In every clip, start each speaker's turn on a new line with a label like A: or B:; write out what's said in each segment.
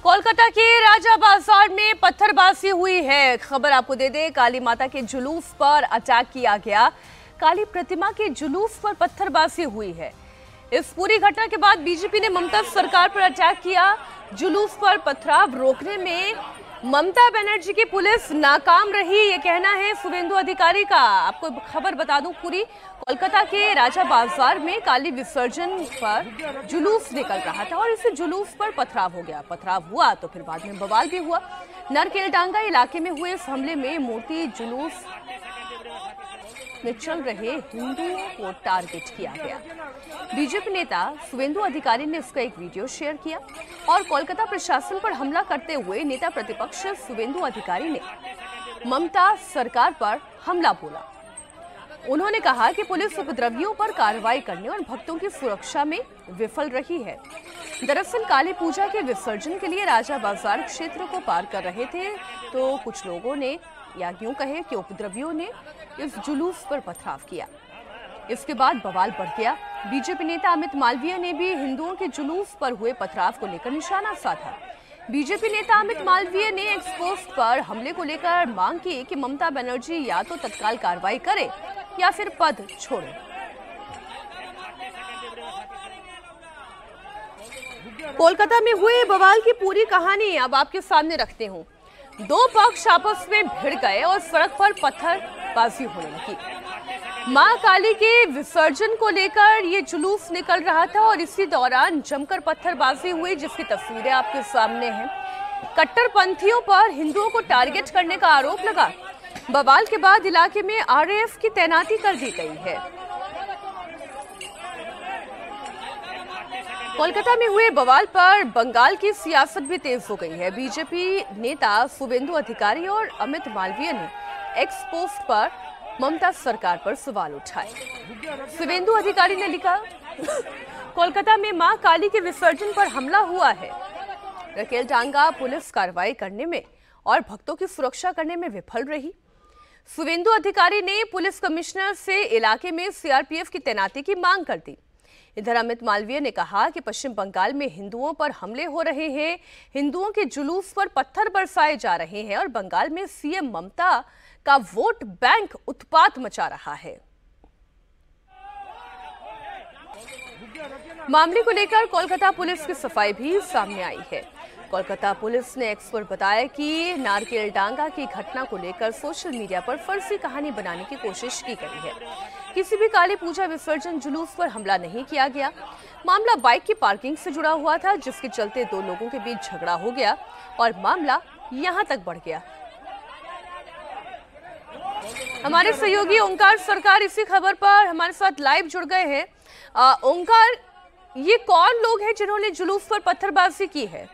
A: कोलकाता के राजा बाजार में पत्थरबाजी हुई है। खबर आपको दे दें, काली माता के जुलूस पर अटैक किया गया। काली प्रतिमा के जुलूस पर पत्थरबाजी हुई है। इस पूरी घटना के बाद बीजेपी ने ममता सरकार पर अटैक किया। जुलूस पर पथराव रोकने में ममता बनर्जी की पुलिस नाकाम रही, ये कहना है शुभेंदु अधिकारी का। आपको खबर बता दूं पूरी, कोलकाता के राजा बाजार में काली विसर्जन पर जुलूस निकल रहा था और इसी जुलूस पर पथराव हो गया। पथराव हुआ तो फिर बाद में बवाल भी हुआ। नरकेलडांगा इलाके में हुए इस हमले में मूर्ति जुलूस में चल रहे हिंदुओं को टारगेट किया गया। बीजेपी नेता शुभेंदु अधिकारी ने इसका एक वीडियो शेयर किया और कोलकाता प्रशासन पर हमला करते हुए नेता प्रतिपक्ष शुभेंदु अधिकारी ने ममता सरकार पर हमला बोला। उन्होंने कहा कि पुलिस उपद्रवियों पर कार्रवाई करने और भक्तों की सुरक्षा में विफल रही है। दरअसल काली पूजा के विसर्जन के लिए राजा बाजार क्षेत्र को पार कर रहे थे तो कुछ लोगों ने, या यूं कहे कि उपद्रवियों ने, इस जुलूस पर पथराव किया। इसके बाद बवाल बढ़ गया। बीजेपी नेता अमित मालवीय ने भी हिंदुओं के जुलूस पर हुए पथराव को लेकर निशाना साधा। बीजेपी नेता अमित मालवीय ने एक्स पोस्ट पर हमले को लेकर मांग की कि ममता बनर्जी या तो तत्काल कार्रवाई करे या फिर पद छोड़े। कोलकाता में हुए बवाल की पूरी कहानी अब आपके सामने रखते हूं। दो पक्ष आपस में भिड़ गए और सड़क पर पत्थरबाजी होने लगी। मां काली के विसर्जन को लेकर ये जुलूस निकल रहा था और इसी दौरान जमकर पत्थरबाजी हुई, जिसकी तस्वीरें आपके सामने हैं। कट्टरपंथियों पर हिंदुओं को टारगेट करने का आरोप लगा। बवाल के बाद इलाके में आरएएफ की तैनाती कर दी गई है। कोलकाता में हुए बवाल पर बंगाल की सियासत भी तेज हो गई है। बीजेपी नेता शुभेंदु अधिकारी और अमित मालवीय ने एक्स पोस्ट पर ममता सरकार पर सवाल उठाए। शुभेंदु अधिकारी ने लिखा, कोलकाता में मां काली के विसर्जन पर हमला हुआ है। नरकेलडांगा पुलिस कार्रवाई करने में और भक्तों की सुरक्षा करने में विफल रही। शुभेंदु अधिकारी ने पुलिस कमिश्नर से इलाके में सीआरपीएफ की तैनाती की मांग कर दी। इधर अमित मालवीय ने कहा कि पश्चिम बंगाल में हिंदुओं पर हमले हो रहे हैं, हिंदुओं के जुलूस पर पत्थर बरसाए जा रहे हैं और बंगाल में सीएम ममता का वोट बैंक उत्पात मचा रहा है। मामले को लेकर कोलकाता पुलिस की सफाई भी सामने आई है। कोलकाता पुलिस ने एक्स पर बताया कि नारकेलडांगा की घटना को लेकर सोशल मीडिया पर फर्जी कहानी बनाने की कोशिश की गई है। किसी भी काली पूजा विसर्जन जुलूस पर हमला नहीं किया गया। मामला बाइक की पार्किंग से जुड़ा हुआ था, जिसके चलते दो लोगों के बीच झगड़ा हो गया और मामला यहां तक बढ़ गया। हमारे सहयोगी ओंकार सरकार इसी खबर पर हमारे साथ लाइव जुड़ गए हैं। ओंकार, ये कौन लोग हैं जिन्होंने जुलूस पर पत्थरबाजी की है?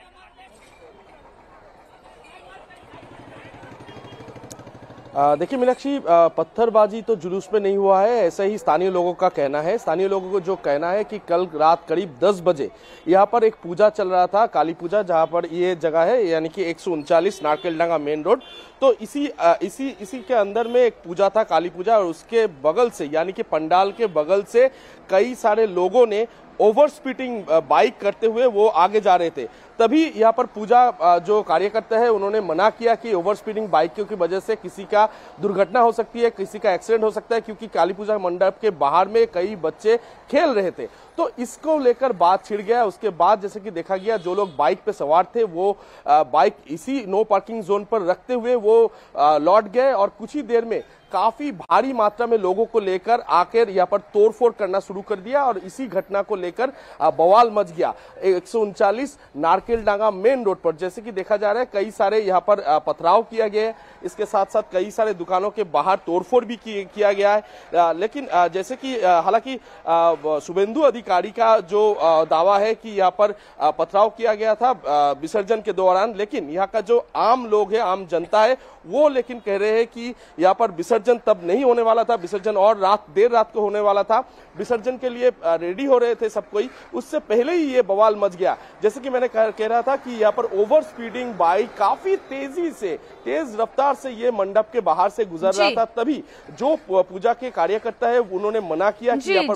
B: देखिए मीनाक्षी, पत्थरबाजी तो जुलूस में नहीं हुआ है, ऐसा ही स्थानीय लोगों का कहना है। स्थानीय लोगों को जो कहना है कि कल रात करीब 10 बजे यहाँ पर एक पूजा चल रहा था, काली पूजा, जहाँ पर ये जगह है यानी कि 139 नारकेलडांगा मेन रोड। तो इसी के अंदर में एक पूजा था, काली पूजा, और उसके बगल से यानी कि पंडाल के बगल से कई सारे लोगों ने ओवर स्पीडिंग बाइक करते हुए वो आगे जा रहे थे। तभी यहाँ पर पूजा जो कार्यकर्ता है उन्होंने मना किया कि ओवर स्पीडिंग बाइकों की वजह से किसी का दुर्घटना हो सकती है, किसी का एक्सीडेंट हो सकता है, क्योंकि काली पूजा मंडप के बाहर में कई बच्चे खेल रहे थे। तो इसको लेकर बात छिड़ गया। उसके बाद जैसे कि देखा गया, जो लोग बाइक पे सवार थे वो बाइक इसी नो पार्किंग जोन पर रखते हुए वो लौट गए और कुछ ही देर में काफी भारी मात्रा में लोगों को लेकर आकर यहाँ पर तोड़फोड़ करना शुरू कर दिया और इसी घटना को लेकर बवाल मच गया। 139 नारकेलडांगा मेन रोड पर जैसे कि देखा जा रहा है, कई सारे यहाँ पर पथराव किया गया है। इसके साथ साथ कई सारे दुकानों के बाहर तोड़फोड़ भी किया गया है। लेकिन जैसे कि हालांकि शुभेंदु अधिकारी का जो दावा है कि यहाँ पर पथराव किया गया था विसर्जन के दौरान, लेकिन यहाँ का जो आम लोग है, आम जनता है, वो लेकिन कह रहे हैं कि यहाँ पर विसर्जन तब नहीं होने वाला था, विसर्जन और देर रात को होने वाला था। विसर्जन के लिए रेडी हो रहे थे सब कोई, उससे पहले ही ये बवाल मच गया। जैसे कि मैंने कह रहा था कि यहाँ पर ओवर स्पीडिंग बाइक काफी तेजी से, तेज रफ्तार से ये मंडप के बाहर से गुजर रहा था। तभी जो पूजा के कार्यकर्ता है उन्होंने मना किया कि यहाँ पर